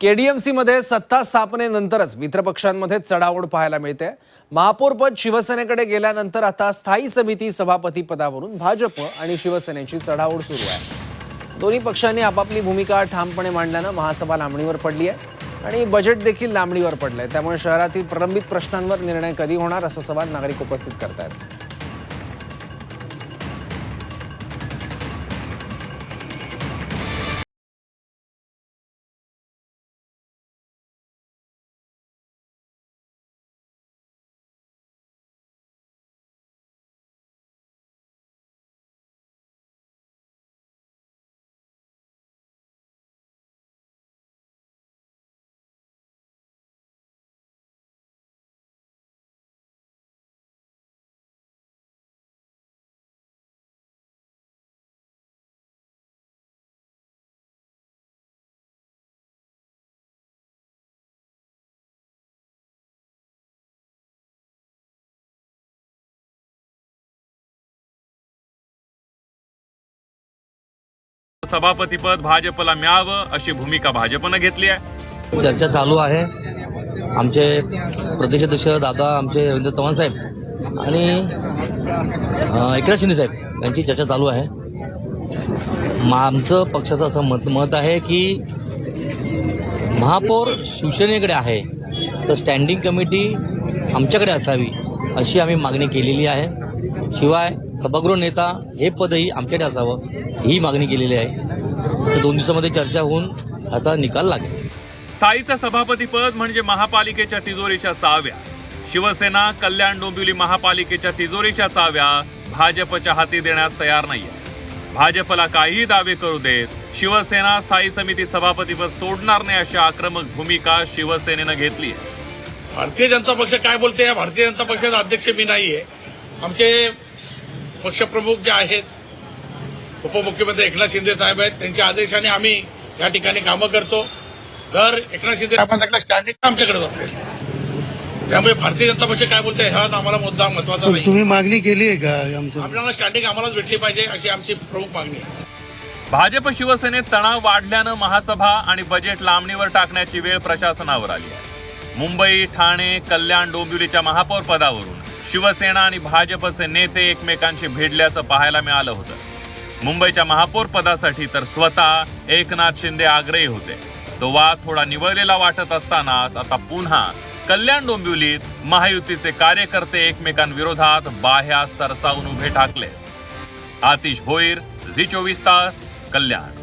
KDMC मध्ये सत्ता स्थापनेनंतरच मित्रपक्षांमध्ये चढाओढ पाहायला मिळते। महापौरपद शिवसेनेकडे गेल्यानंतर आता स्थायी समिती सभापती पदावरून भाजप आणि शिवसेनेची चढाओढ सुरू आहे। दोन्ही पक्षांनी आपापली भूमिका ठामपणे मांडल्याने महासभा लांबणीवर पडली आहे आणि बजेट देखील लांबणीवर पडलंय। त्यामुळे शहरातील प्रलंबित प्रश्नांवर निर्णय कधी होणार असा सवाल नागरिक उपस्थित करतात। सभापतीपद भाजपला मिळावं अशी भूमिका भाजपने घेतली आहे। चर्चा चालू आहे। आमचे प्रदेशाध्यक्ष दादा आमचे रवींद्र चव्हाण साहेब आणि एकनाथ शिंदे साहेब यांची चर्चा चालू आहे। आमचं पक्षाचं असं मत आहे की महापौर शिवसेनेकडे आहे तर स्टँडिंग कमिटी आमच्याकडे असावी अशी आम्ही मागणी केलेली आहे। शिवाय सभागृह नेता हे पदही आमच्याकडे असावं ही मागणी केलेली आहे। तर 2 दिवसामध्ये चर्चा होऊन ह्याचा निकाल लागेल। स्थायीचं सभापतीपद म्हणजे महापालिकेच्या तिजोरीच्या चाव्या। शिवसेना कल्याण डोंबिवली महापालिकेच्या तिजोरीच्या चाव्या भाजपच्या हाती देण्यास तयार नाहीये। भाजपला काहीही दावे करू देत, शिवसेना स्थायी समिती सभापतीपद सोडणार नाही अशी आक्रमक भूमिका शिवसेनेनं घेतली आहे। भारतीय जनता पक्ष काय बोलते या भारतीय जनता पक्षाचा अध्यक्ष मी नाहीये। आमचे पक्षप्रमुख जे आहेत उपमुख्यमंत्री एकनाथ शिंदे साहेब आहेत, त्यांच्या आदेशाने आम्ही या ठिकाणी कामं करतो। जर एकनाथ शिंदे साहेबांचा स्टँडिंग आमच्याकडेच असेल, त्यामुळे भारतीय जनता पक्ष काय बोलते हा आम्हाला मुद्दा महत्वाचा नाही। तुम्ही मागणी केली आहे का? आपल्याला स्टँडिंग आम्हालाच भेटली पाहिजे अशी आमची प्रमुख मागणी आहे। भाजप शिवसेनेत तणाव वाढल्यानं महासभा आणि बजेट लांबणीवर टाकण्याची वेळ प्रशासनावर आली आहे। मुंबई, ठाणे, कल्याण डोंबिवलीच्या महापौर पदावरून शिवसेना आणि भाजपचे नेते एकमेकांशी भिडल्याचं पाहायला मिळालं होतं। मुंबईच्या महापौर पदासाठी तर स्वतः एकनाथ शिंदे आग्रही होते। तो वाद थोडा निवळलेला वाटत असतानाच आता पुन्हा कल्याण डोंबिवलीत महायुतीचे कार्यकर्ते एकमेकांविरोधात बाह्या सरसावून उभे ठाकले। आतिश भोईर, झी 24 तास, कल्याण।